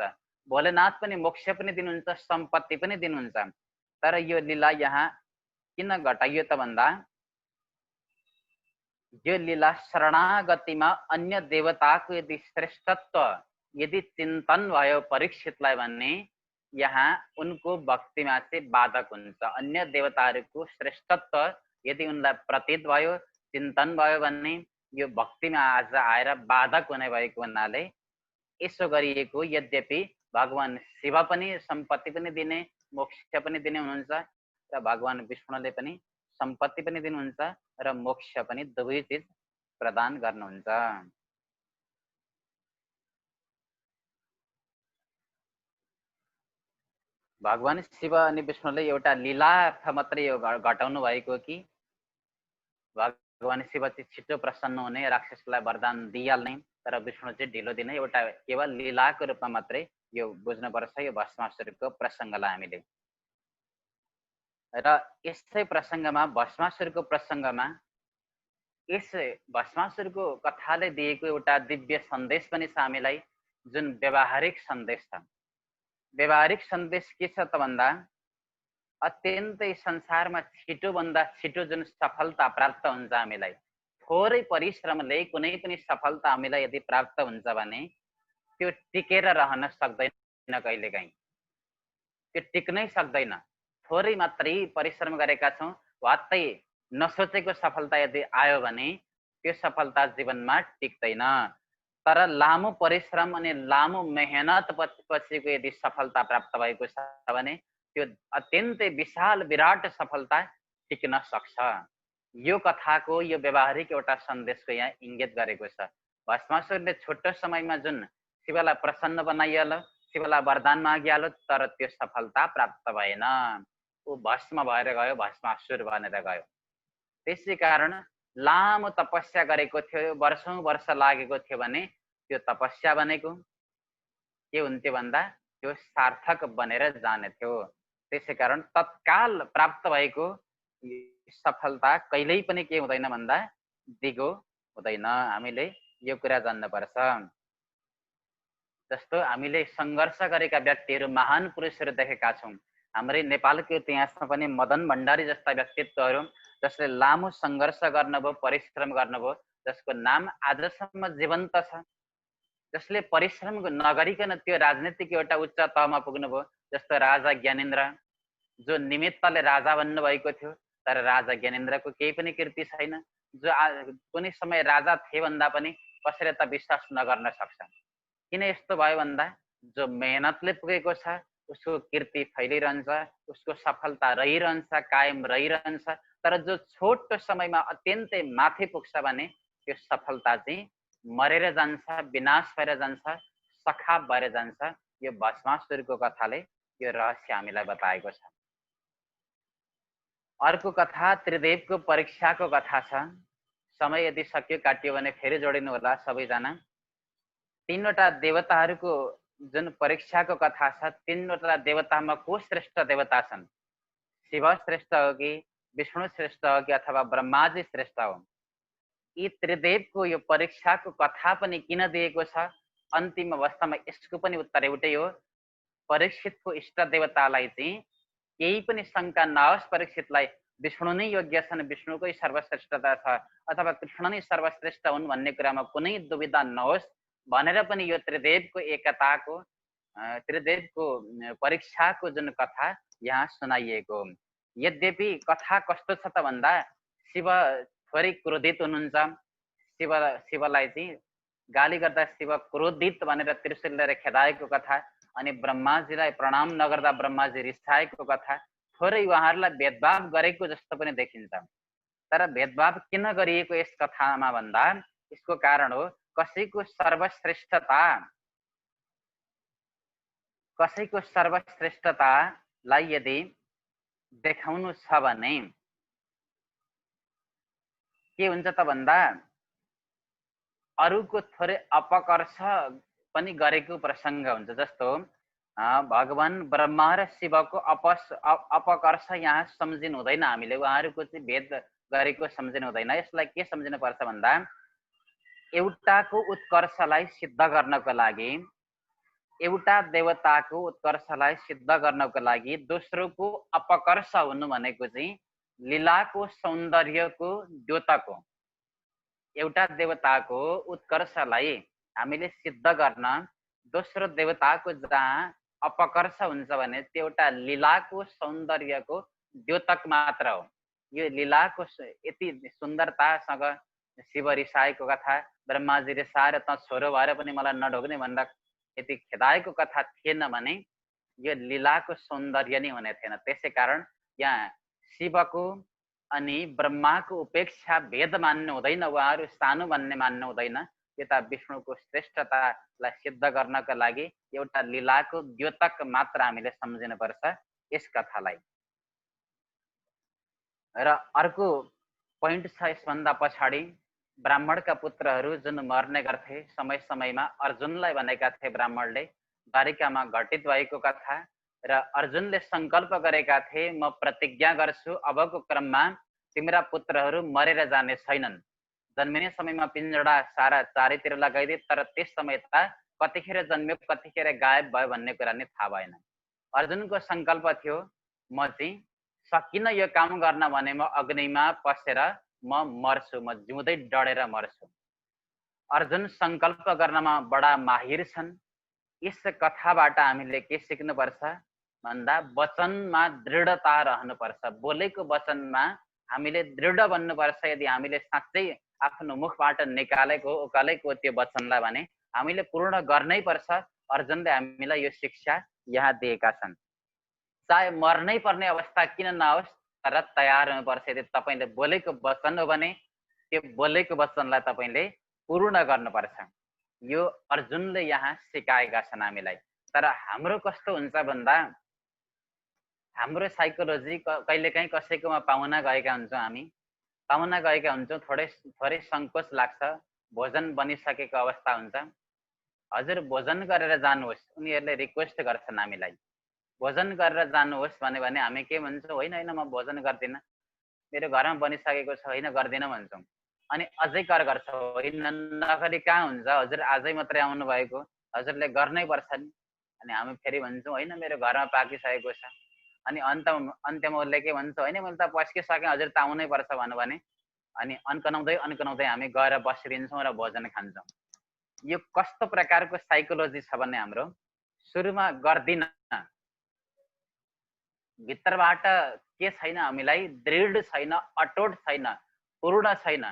भोलेनाथ पनि मोक्ष पनि दिनुहुन्छ, सम्पत्ति पनि दिनुहुन्छ। तर यो लीला यहाँ किन घटाइयो त भन्दा यो लीला शरणागतिमा अन्य देवताको यदि श्रेष्ठत्व यदि चिन्तन भयो परीक्षितलाई भने यहाँ उनको भक्तिमा चाहिँ बाधक हुन्छ। अन्य देवताहरूको श्रेष्ठत्व यदि उनलाई प्रतीत भयो, चिन्तन भयो भने यो भक्तिमा आज आएर बाधक हुने भएको हुनाले यसो गरिएको। यद्यपि भगवान शिव पनि सम्पत्ति पनि दिने, मोक्ष पनि दिने हुनुहुन्छ र भगवान विष्णुले पनि सम्पत्ति पनि दिनुहुन्छ र मोक्ष पनि, दुवै चिज प्रदान गर्नुहुन्छ। भगवान शिव अनि विष्णुले एउटा लीलार्थ मात्रै यो घटाउनु भएको कि भगवान शिव चाहिँ छिटो प्रसन्न हुने, राक्षसलाई वरदान दिइहाल्ने, तर विष्णु चाहिँ ढिलो दिने, एउटा केवल लीलाको रूपमा मात्रै यो बुझ्नुपर्छ यो भस्मासुरको प्रसङ्गलाई हामीले। र यसै प्रसङ्गमा, भस्मासुरको प्रसङ्गमा, यस भस्मासुरको कथाले दिएको एउटा दिव्य सन्देश पनि छ हामीलाई, जुन व्यावहारिक सन्देश छ। व्यावहारिक सन्देश के छ त भन्दा अत्यन्तै संसारमा छिटोभन्दा छिटो जुन सफलता प्राप्त हुन्छ हामीलाई, थोरै परिश्रमले कुनै पनि सफलता हामीलाई यदि प्राप्त हुन्छ भने त्यो टिकेर रहन सक्दैन, कहिलेकाहीँ त्यो टिक्नै सक्दैन। थोरै मात्रै परिश्रम गरेका छौँ, वात्तै नसोचेको सफलता यदि आयो भने त्यो सफलता जीवनमा टिक्दैन। तर लामो परिश्रम अनि लामो मेहनत पछिको यदि सफलता प्राप्त भएको छ भने त्यो अत्यन्तै विशाल विराट सफलता टिक्न सक्छ। यो कथाको यो व्यवहारिक एउटा सन्देशको यहाँ इङ्गित गरेको छ। भस्मासुरले छोटो समयमा जुन शिवलाई प्रसन्न बनाइहाल्यो, शिवलाई वरदान मागिहाल्यो, तर त्यो सफलता प्राप्त भएन। ऊ भस्म भएर गयो, भस्मासुर बनेर गयो। त्यसै कारण लामो तपस्या गरेको थियो, वर्षौं वर्ष लागेको थियो भने त्यो तपस्या बनेको के हुन्थ्यो भन्दा त्यो सार्थक बनेर जाने थियो। त्यसै कारण तत्काल प्राप्त भएको सफलता कहिल्यै पनि के हुँदैन भन्दा दिगो हुँदैन। हामीले यो कुरा जान्नुपर्छ। जस्तो हामीले सङ्घर्ष गरेका व्यक्तिहरू, महान पुरुषहरू देखेका छौँ। हाम्रै नेपालको इतिहासमा पनि मदन भण्डारी जस्ता व्यक्तित्वहरू जसले लामो सङ्घर्ष गर्नुभयो, परिश्रम गर्नुभयो, जसको नाम आजसम्म जीवन्त छ। जसले परिश्रम नगरिकन त्यो राजनीतिक एउटा उच्च तहमा पुग्नुभयो। जस्तो राजा ज्ञानेन्द्र, जो निमित्तले राजा बन्नुभएको थियो, तर राजा ज्ञानेन्द्रको केही पनि कीर्ति छैन। जो कुनै समय राजा थिए भन्दा पनि कसैले त विश्वास नगर्न सक्छ। किन यस्तो भयो भन्दा जो मेहनतले पुगेको छ उसको कीर्ति फैलिरहन्छ, उसको सफलता रहिरहन्छ, कायम रहिरहन्छ। तर जो छोटो समयमा अत्यन्तै माथि पुग्छ भने त्यो सफलता चाहिँ मरेर जान्छ, विनाश भएर जान्छ, सखाप भएर जान्छ। यो भस्मासुरको कथाले यो रहस्य हामीलाई बताएको छ। अर्को कथा त्रिदेवको परीक्षाको कथा छ। समय यदि सक्यो काटियो भने फेरि जोडिनु होला सबैजना। तीनवटा देवताहरूको जुन परीक्षाको कथा छ, तीनवटा देवतामा को श्रेष्ठ देवता छन्? शिव श्रेष्ठ हो कि विष्णु श्रेष्ठ हो कि अथवा ब्रह्माजी श्रेष्ठ हो? यी त्रिदेवको यो परीक्षाको कथा पनि किन दिएको छ? अन्तिम अवस्थामा यसको पनि उत्तर एउटै हो। परीक्षितको इष्ट देवतालाई चाहिँ केही पनि शङ्का नहोस्, परीक्षितलाई विष्णु नै योग्य छन्, विष्णुकै सर्वश्रेष्ठता छ, अथवा कृष्ण नै सर्वश्रेष्ठ हुन् भन्ने कुरामा कुनै दुविधा नहोस् भनेर पनि यो त्रिदेवको एकताको, त्रिदेवको परीक्षाको जुन कथा यहाँ सुनाइएको। यद्यपि कथा कस्तो छ त भन्दा शिव थोरै क्रोधित हुनुहुन्छ। शिवलाई चाहिँ गाली गर्दा शिव क्रोधित भनेर त्रिशूलले खेदाएको कथा, अनि ब्रह्माजीलाई प्रणाम नगर्दा ब्रह्माजी रिसाएको कथा। थोरै उहाँहरूलाई भेदभाव गरेको जस्तो पनि देखिन्छ। तर भेदभाव किन गरिएको यस कथामा भन्दा यसको कारण हो कसैको सर्वश्रेष्ठतालाई यदि देखाउनु छ भने के हुन्छ त भन्दा अरूको थोरै अपकर्ष पनि गरेको प्रसङ्ग हुन्छ। जस्तो भगवान ब्रह्मा र शिवको अपकर्ष यहाँ सम्झिनु हुँदैन। हामीले उहाँहरूको चाहिँ भेद गरेको सम्झिनु हुँदैन। यसलाई के सम्झिनुपर्छ भन्दा एउटाको उत्कर्षलाई सिद्ध गर्नको लागि, एउटा देवताको उत्कर्षलाई सिद्ध गर्नको लागि दोस्रोको अपकर्ष हुनु भनेको चाहिँ लीलाको सौन्दर्यको द्योतक हो। एउटा देवताको उत्कर्षलाई हामीले सिद्ध गर्न दोस्रो देवताको जहाँ अपकर्ष हुन्छ भने त्यो एउटा लीलाको सौन्दर्यको द्योतक मात्र हो। यो लीलाको यति सुन्दरतासँग शिव रिसाएको कथा, ब्रह्माजी रिसाएर त छोरो भएर पनि मलाई नढोग्ने भनेर यति खेदाएको कथा थिएन भने यो लीलाको सौन्दर्य नै हुने थिएन। त्यसै कारण यहाँ शिवको अनि ब्रह्माको उपेक्षा भेद मान्नु हुँदैन, उहाँहरू सानो भन्ने मान्नु हुँदैन। यता विष्णुको श्रेष्ठतालाई सिद्ध गर्नको लागि एउटा लीलाको द्योतक मात्र हामीले सम्झिनुपर्छ यस कथालाई। र अर्को पोइन्ट छ यसभन्दा पछाडि, ब्राह्मणका पुत्रहरू जुन मर्ने गर्थे समय समयमा अर्जुनलाई भनेका थिए ब्राह्मणले, द्वारिकामा घटित भएको कथा। र अर्जुनले सङ्कल्प गरेका थिए म प्रतिज्ञा गर्छु अबको क्रममा तिम्रा पुत्रहरू मरेर जाने छैनन्। जन्मिने समयमा पिञ्जडा सारा चारैतिर लगाइदिए, तर त्यस समय त कतिखेर जन्मियो कतिखेर गायब भयो भन्ने कुरा नै थाहा भएन। अर्जुनको सङ्कल्प थियो म चाहिँ सकिन यो काम गर्न भने म अग्निमा पसेर म मर्छु, म जिउँदै डढेर मर्छु। अर्जुन सङ्कल्प गर्नमा बडा माहिर छन्। यस कथाबाट हामीले के सिक्नुपर्छ भन्दा वचनमा दृढता रहनुपर्छ। बोलेको वचनमा हामीले दृढ बन्नुपर्छ। यदि हामीले साँच्चै आफ्नो मुखबाट निकालेको उकालेको त्यो वचनलाई भने हामीले पूर्ण गर्नै पर्छ। अर्जुनले हामीलाई यो शिक्षा यहाँ दिएका छन्। चाहे मर्नै पर्ने अवस्था किन नहोस् तर तयार हुनुपर्छ। यदि तपाईँले बोलेको वचन हो भने त्यो बोलेको वचनलाई तपाईँले पूर्ण गर्नुपर्छ। यो अर्जुनले यहाँ सिकाएका छन् हामीलाई। तर हाम्रो कस्तो हुन्छ भन्दा हाम्रो साइकोलोजी कहिलेकाहीँ कसैकोमा पाहुना गएका हुन्छौँ, हामी पाहुना गएका हुन्छौँ, थोरै सङ्कोच लाग्छ, भोजन बनिसकेको अवस्था हुन्छ। हजुर भोजन गरेर जानुहोस्, उनीहरूले रिक्वेस्ट गर्छन् हामीलाई, भोजन गरेर जानुहोस् भने हामी के भन्छौँ, होइन होइन म भोजन गर्दिनँ, मेरो घरमा बनिसकेको छ, होइन गर्दिनँ भन्छौँ। अनि अझै कर गर्छौँ, होइन नगरी कहाँ हुन्छ, हजुर आजै मात्रै आउनु भएको, हजुरले गर्नै पर्छ नि। अनि हामी फेरि भन्छौँ होइन मेरो घरमा पाकिसकेको छ। अनि अन्त्यमा उसले के भन्छ, होइन मैले त पस्किसकेँ, हजुर त आउनै पर्छ भन्यो भने अनि अन्कनाउँदै हामी गएर बसिदिन्छौँ र भोजन खान्छौँ। यो कस्तो प्रकारको साइकोलोजी छ भने हाम्रो सुरुमा गर्दिन, भित्रबाट के छैन, हामीलाई दृढ छैन, अटोट छैन, पूर्ण छैन।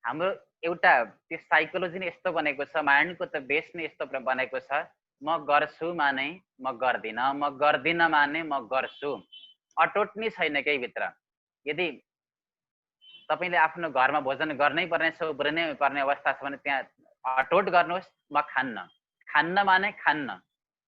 हाम्रो एउटा त्यो साइकोलोजी नै यस्तो बनेको छ, माइन्डको त बेस नै यस्तो बनेको छ, म गर्छु माने म गर्दिनँ, म गर्दिनँ माने म गर्छु। अटोट नै छैन केही भित्र। यदि तपाईँले आफ्नो घरमा भोजन गर्नै पर्ने छ, उब्रिनै पर्ने अवस्था छ भने त्यहाँ अटोट गर्नुहोस्, म खान्न, खान्न माने खान्न,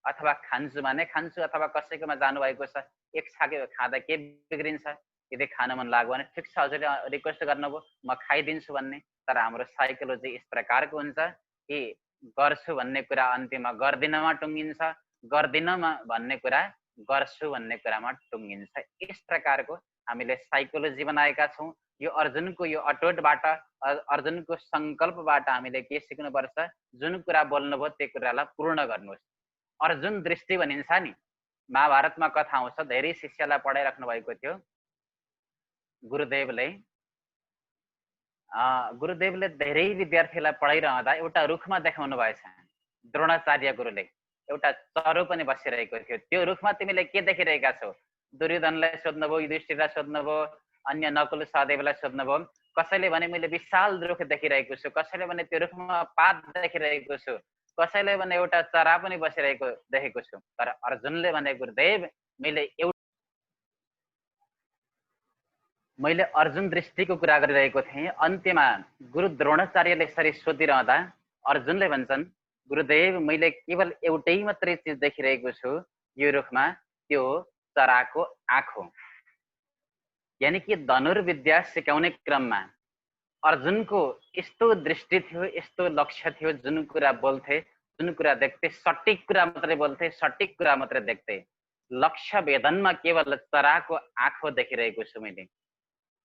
अथवा खान्छु माने खान्छु, अथवा कसैकोमा जानुभएको छ एक छाके खाँदा के बिग्रिन्छ, यदि खान मन लाग्यो भने ठिक छ, हजुरले रिक्वेस्ट गर्नुभयो म खाइदिन्छु भन्ने। तर हाम्रो साइकोलोजी यस प्रकारको हुन्छ कि गर्छु भन्ने कुरा अन्त्यमा गर्दिनमा टुङ्गिन्छ, गर्दिनमा भन्ने कुरा गर्छु भन्ने कुरामा टुङ्गिन्छ। यस प्रकारको हामीले साइकोलोजी बनाएका छौँ। यो अर्जुनको यो अटोटबाट, अर्जुनको सङ्कल्पबाट हामीले के सिक्नुपर्छ, जुन कुरा बोल्नुभयो त्यो कुरालाई पूर्ण गर्नुहोस्। अर्जुन दृष्टि भनिन्छ नि, महाभारतमा कथा आउँछ, धेरै शिष्यलाई पढाइराख्नु भएको थियो गुरुदेवले धेरै विद्यार्थीलाई पढाइरहँदा एउटा रुखमा देखाउनु भएछ द्रोणाचार्य गुरुले, एउटा चरो पनि बसिरहेको थियो। त्यो रुखमा तिमीले के देखिरहेका छौ? दुर्योधनलाई सोध्नुभयो, युधिष्ठिरलाई सोध्नुभयो, अन्य नकुल सहदेवलाई सोध्नुभयो। कसैले भने मैले विशाल रुख देखिरहेको छु, कसैले भने त्यो रुखमा पात देखिरहेको छु, कसैले भने एउटा चरा पनि बसिरहेको देखेको छु। तर अर्जुनले भने गुरुदेव मैले अर्जुन दृष्टिको कुरा गरिरहेको थिएँ। अन्त्यमा गुरु द्रोणाचार्यले यसरी सोधिरहँदा अर्जुनले भन्छन्, गुरुदेव मैले केवल एउटै मात्रै चिज देखिरहेको छु यो रुखमा, त्यो चराको आँख हो। यानि कि धनुर्विद्या सिकाउने क्रममा अर्जुनको यस्तो दृष्टि थियो, यस्तो लक्ष्य थियो, जुन कुरा बोल्थे, जुन कुरा देख्थे, सटिक कुरा मात्रै बोल्थे, सटिक कुरा मात्रै देख्थे। लक्ष्य भेदनमा केवल चराको आँखो देखिरहेको छु मैले।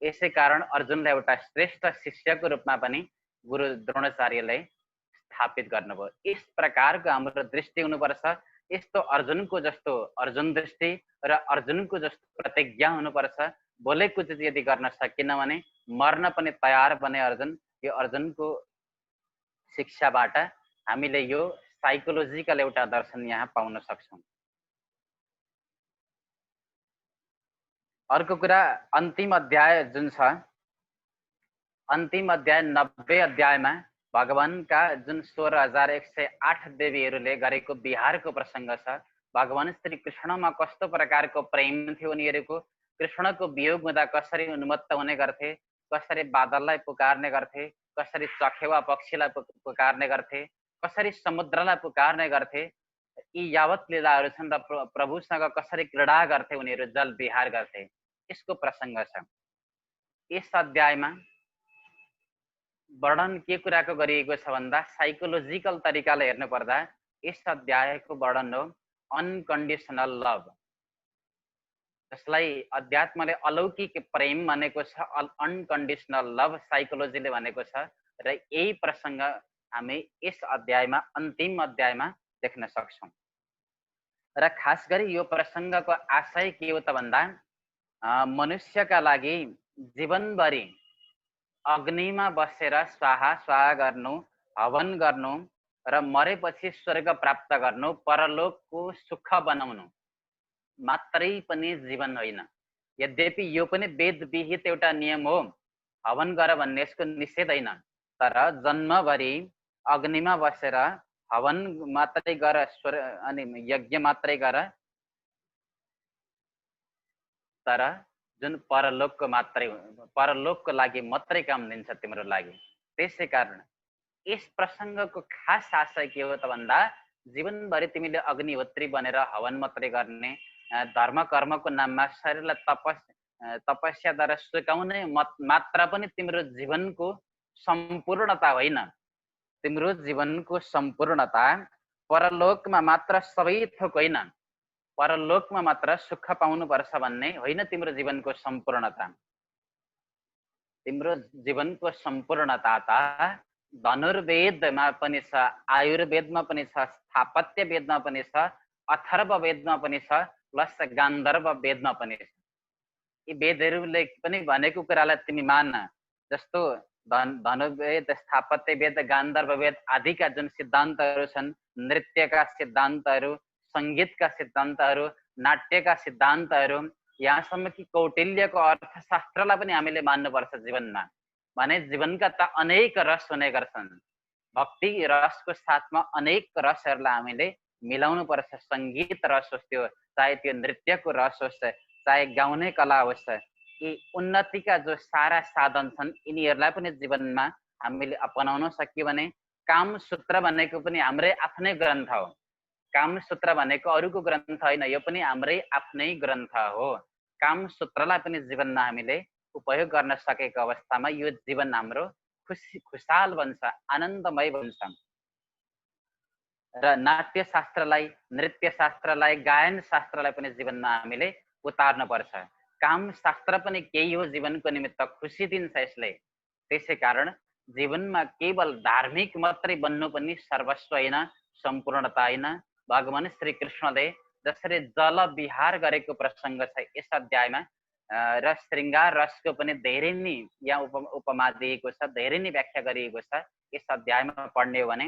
यसै कारण अर्जुनलाई एउटा श्रेष्ठ शिष्यको रूपमा पनि गुरु द्रोणाचार्यले स्थापित गर्नुभयो। यस प्रकारको हाम्रो दृष्टि हुनुपर्छ। यस्तो अर्जुनको जस्तो अर्जुन दृष्टि र अर्जुनको जस्तो प्रतिज्ञा हुनुपर्छ। बोलेको चिज यदि गर्न सकिन भने मर्न पनि तयार बने अर्जुन। यो अर्जुनको शिक्षाबाट हामीले यो साइकोलोजिकल एउटा दर्शन यहाँ पाउन सक्छौँ। अर्को कुरा अन्तिम अध्याय जुन छ, अन्तिम अध्याय 90 अध्यायमा भगवानका जुन 16,108 देवीहरूले गरेको बिहारको प्रसङ्ग छ। भगवान श्री कृष्णमा कस्तो प्रकारको प्रेम थियो उनीहरूको, कृष्णको वियोग हुँदा कसरी उन्मत्त हुने गर्थे, कसरी बादललाई पुकार्ने गर्थे, कसरी चखेवा पक्षीलाई पुकार्ने गर्थे, कसरी समुद्रलाई पुकार्ने गर्थे। यी यावत लीलाहरू छन् र प्रभुसँग कसरी क्रीडा गर्थे उनीहरू, जल विहार गर्थे, यसको प्रसङ्ग छ। यस अध्यायमा वर्णन के कुराको गरिएको छ भन्दा साइकोलोजिकल तरिकाले हेर्नु पर्दा यस अध्यायको वर्णन हो अनकन्डिसनल लभ, जसलाई अध्यात्मले अलौकिक प्रेम भनेको छ, अनकन्डिसनल लभ साइकोलोजीले भनेको छ। र यही प्रसङ्ग हामी यस अध्यायमा, अन्तिम अध्यायमा देख्न सक्छौँ। र खास गरी यो प्रसङ्गको आशय के हो त भन्दा मनुष्यका लागि जीवनभरि अग्निमा बसेर स्वाहा स्वाहा गर्नु, हवन गर्नु र मरेपछि स्वर्ग प्राप्त गर्नु, परलोकको सुख बनाउनु मात्रै पनि जीवन होइन। यद्यपि यो पनि वेद विहित एउटा नियम हो, हवन गर भन्ने यसको निषेध होइन। तर जन्मभरि अग्निमा बसेर हवन मात्रै गर अनि यज्ञ मात्रै गर, तर जुन परलोकको लागि मात्रै काम दिन्छ तिम्रो लागि। त्यसै कारण यस प्रसङ्गको खास आशय के हो त भन्दा जीवनभरि तिमीले अग्निहोत्री बनेर हवन मात्रै गर्ने, धर्म कर्मको नाममा शरीरलाई तपस्याद्वारा सुकाउने मात्र पनि तिम्रो जीवनको सम्पूर्णता होइन। तिम्रो जीवनको सम्पूर्णता परलोकमा मात्र सबै थोक होइन, परलोकमा मात्र सुख पाउनुपर्छ भन्ने होइन तिम्रो जीवनको सम्पूर्णता। तिम्रो जीवनको सम्पूर्णता त धनुर्वेदमा पनि छ, आयुर्वेदमा पनि छ, स्थापत्य वेदमा पनि छ, अथर्व वेदमा पनि छ, प्लस गान्धर्व वेदमा पनि छ। यी वेदहरूले पनि भनेको कुरालाई तिमी मान। जस्तो धनुर्वेद, स्थापत्य वेद, गान्धर्व वेद आदिका जुन सिद्धान्तहरू छन्, नृत्यका सिद्धान्तहरू, सङ्गीतका सिद्धान्तहरू, नाट्यका सिद्धान्तहरू, यहाँसम्म कि कौटिल्यको अर्थशास्त्रलाई पनि हामीले मान्नुपर्छ जीवनमा। भने जीवनका त अनेक रस हुने गर्छन्, भक्ति रसको साथमा अनेक रसहरूलाई हामीले मिलाउनु पर्छ। सङ्गीत रस होस्, त्यो चाहे त्यो नृत्यको रस होस्, चाहे गाउने कला होस्, यी उन्नतिका जो सारा साधन छन् यिनीहरूलाई पनि जीवनमा हामीले अपनाउन सक्यो भने कामसूत्र भनेको पनि हाम्रै आफ्नै ग्रन्थ हो। कामसूत्र भनेको अरूको ग्रन्थ होइन, यो पनि हाम्रै आफ्नै ग्रन्थ हो। कामसूत्रलाई पनि जीवनमा हामीले उपयोग गर्न सकेको अवस्थामा यो जीवन हाम्रो खुसाल बन्छ, आनन्दमय बन्छ। र नाट्य शास्त्रलाई, नृत्य शास्त्रलाई, गायन शास्त्रलाई पनि जीवनमा हामीले उतार्नुपर्छ। काम शास्त्र पनि केही हो जीवनको निमित्त, खुसी दिन्छ यसले। त्यसै कारण जीवनमा केवल धार्मिक मात्रै बन्नु पनि सर्वस्व होइन, सम्पूर्णता होइन। भगवान श्री कृष्णले जसरी जल विहार गरेको प्रसङ्ग छ यस अध्यायमा, र श्रृङ्गार रसको पनि धेरै नै यहाँ उपमा दिएको छ, धेरै नै व्याख्या गरिएको छ। यस अध्यायमा पढ्ने हो भने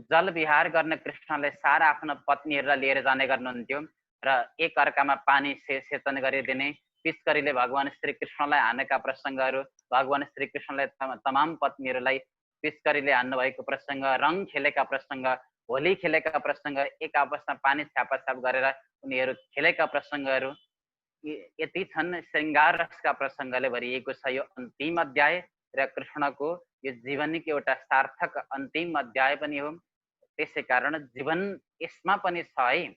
जल विहार गर्न कृष्णले सारा आफ्नो पत्नीहरूलाई लिएर जाने गर्नुहुन्थ्यो र एक अर्कामा पानी सेचन गरिदिने, पिचकरीले भगवान श्री कृष्णलाई हानेका प्रसङ्गहरू, भगवान श्री कृष्णले तमाम पत्नीहरूलाई पिचकरीले हान्नुभएको प्रसङ्ग, रङ खेलेका प्रसङ्ग, होली खेलेका प्रसङ्ग, एक आपसमा पानी छ्यापाछ्याप गरेर उनीहरू खेलेका प्रसङ्गहरू यति छन्। श्रृङ्गार रसका प्रसङ्गले भरिएको छ यो अन्तिम अध्याय, र कृष्णको यो जीवनको एउटा सार्थक अन्तिम अध्याय पनि हो। त्यसै कारण जीवन यसमा पनि छ है,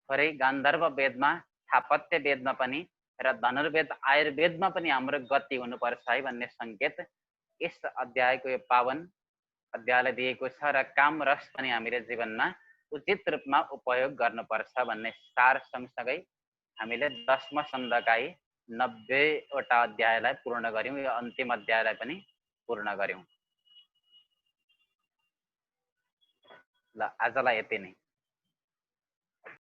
थोरै गान्धर्व वेदमा, स्थापत्य वेदमा पनि र धनुर्वेद आयुर्वेदमा पनि हाम्रो गति हुनुपर्छ है भन्ने सङ्केत यस अध्यायको यो पावन अध्यायलाई दिएको छ। र काम रस पनि हामीले जीवनमा उचित रूपमा उपयोग गर्नुपर्छ भन्ने सार सँगसँगै हामीले 10वां स्कन्धका 90वटा अध्यायलाई पूर्ण गर्यौँ, यो अन्तिम अध्यायलाई पनि पूर्ण गर्यौँ। ल आजलाई यति नै।